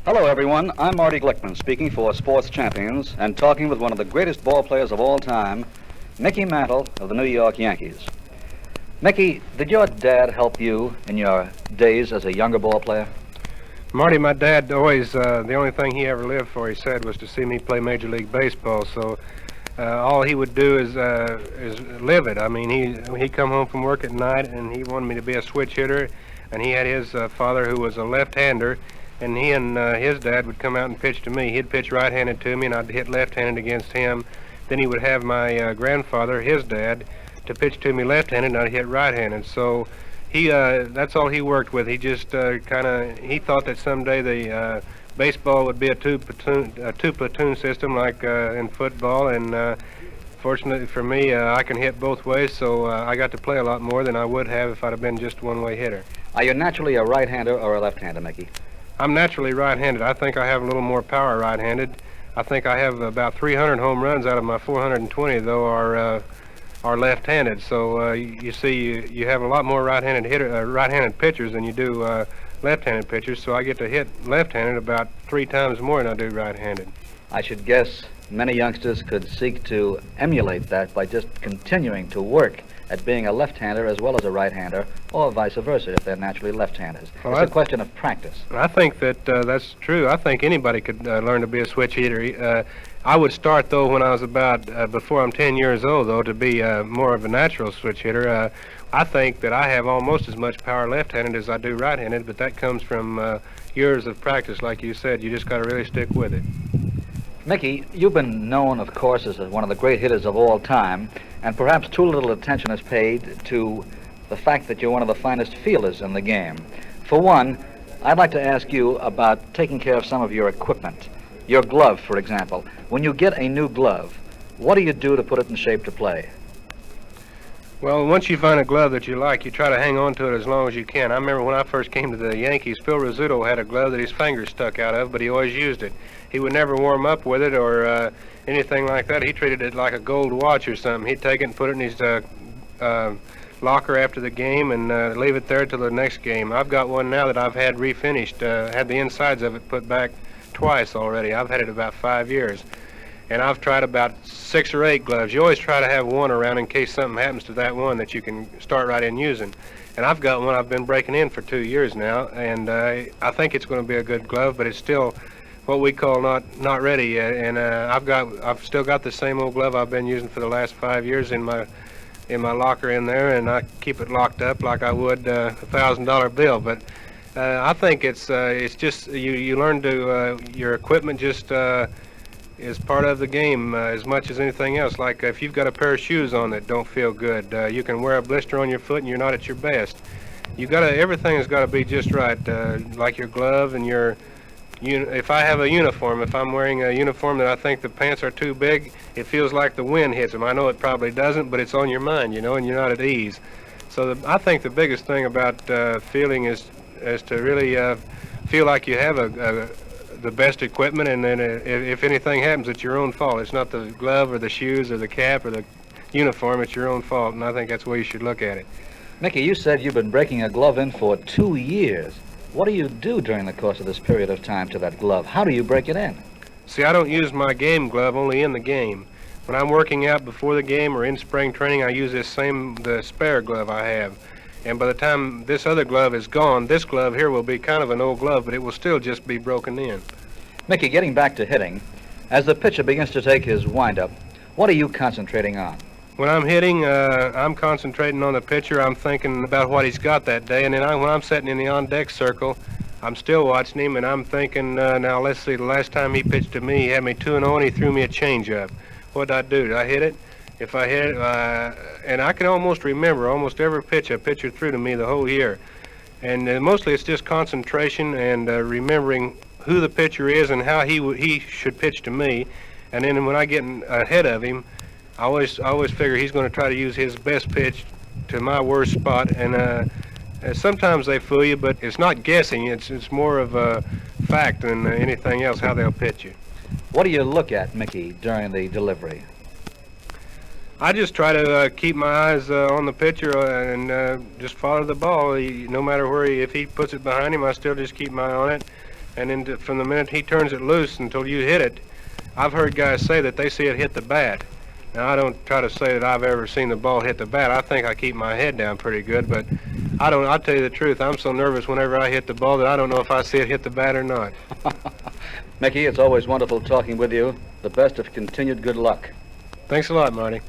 Hello, everyone. I'm Marty Glickman, speaking for Sports Champions and talking with one of the greatest ball players of all time, Mickey Mantle of the New York Yankees. Mickey, did your dad help you in your days as a younger ball player? Marty, my dad always, the only thing he ever lived for, he said, was to see me play Major League Baseball. So all he would do is live it. I mean, he'd come home from work at night, and he wanted me to be a switch hitter, and he had his father who was a left-hander, and he and his dad would come out and pitch to me. He'd pitch right-handed to me, and I'd hit left-handed against him. Then he would have my grandfather, his dad, to pitch to me left-handed, and I'd hit right-handed. So that's all he worked with. He just he thought that someday the baseball would be a two-platoon system like in football, and fortunately for me, I can hit both ways, so I got to play a lot more than I would have if I'd have been just one-way hitter. Are you naturally a right-hander or a left-hander, Mickey? I'm naturally right-handed. I think I have a little more power right-handed. I think I have about 300 home runs out of my 420, though, are left-handed. So you see, you have a lot more right-handed pitchers than you do left-handed pitchers. So I get to hit left-handed about 3 times more than I do right-handed. I should guess many youngsters could seek to emulate that by just continuing to work at being a left-hander as well as a right-hander, or vice versa if they're naturally left-handers. Well, it's a question of practice. I think that that's true. I think anybody could learn to be a switch hitter. I would start, though, when I was about, before I'm 10 years old, though, to be more of a natural switch hitter. I think that I have almost as much power left-handed as I do right-handed, but that comes from years of practice, like you said. You just got to really stick with it. Mickey, you've been known, of course, as one of the great hitters of all time, and perhaps too little attention is paid to the fact that you're one of the finest fielders in the game. For one, I'd like to ask you about taking care of some of your equipment. Your glove, for example. When you get a new glove, what do you do to put it in shape to play? Well, once you find a glove that you like, you try to hang on to it as long as you can. I remember when I first came to the Yankees, Phil Rizzuto had a glove that his fingers stuck out of, but he always used it. He would never warm up with it or anything like that. He treated it like a gold watch or something. He'd take it and put it in his locker after the game and leave it there till the next game. I've got one now that I've had refinished, had the insides of it put back twice already. I've had it about 5 years. And I've tried about 6 or 8 gloves. You always try to have one around in case something happens to that one that you can start right in using. And I've got one I've been breaking in for 2 years now, and I think it's going to be a good glove, but it's still what we call not ready yet. And I've still got the same old glove I've been using for the last 5 years in my locker in there, and I keep it locked up like I would a $1,000 bill. But I think it's just you learn to your equipment just is part of the game as much as anything else. Like if you've got a pair of shoes on that don't feel good, you can wear a blister on your foot and you're not at your best. Everything has got to be just right, like your glove and if I have a uniform, if I'm wearing a uniform that I think the pants are too big, it feels like the wind hits them. I know it probably doesn't, but it's on your mind, and you're not at ease. So I think the biggest thing about feeling is to really feel like you have the best equipment, and then if anything happens, it's your own fault. It's not the glove or the shoes or the cap or the uniform. It's your own fault, and I think that's the way you should look at it. Mickey, you said you've been breaking a glove in for 2 years. What do you do during the course of this period of time to that glove? How do you break it in? See, I don't use my game glove only in the game. When I'm working out before the game or in spring training, I use the spare glove I have. And by the time this other glove is gone, this glove here will be kind of an old glove, but it will still just be broken in. Mickey, getting back to hitting, as the pitcher begins to take his windup, what are you concentrating on? When I'm hitting, I'm concentrating on the pitcher. I'm thinking about what he's got that day. And then when I'm sitting in the on-deck circle, I'm still watching him, and I'm thinking, now let's see, the last time he pitched to me, he had me 2-0, and he threw me a changeup. What did I do? Did I hit it? If I hit it, and I can almost remember almost every pitch a pitcher threw to me the whole year. And mostly it's just concentration and remembering who the pitcher is and how he should pitch to me. And then when I get ahead of him, I always figure he's going to try to use his best pitch to my worst spot. And sometimes they fool you, but it's not guessing. It's more of a fact than anything else how they'll pitch you. What do you look at, Mickey, during the delivery? I just try to keep my eyes on the pitcher and just follow the ball. No matter if he puts it behind him, I still just keep my eye on it. and then from the minute he turns it loose until you hit it, I've heard guys say that they see it hit the bat. Now, I don't try to say that I've ever seen the ball hit the bat. I think I keep my head down pretty good, but I'll tell you the truth. I'm so nervous whenever I hit the ball that I don't know if I see it hit the bat or not. Mickey, it's always wonderful talking with you. The best of continued good luck. Thanks a lot, Marty.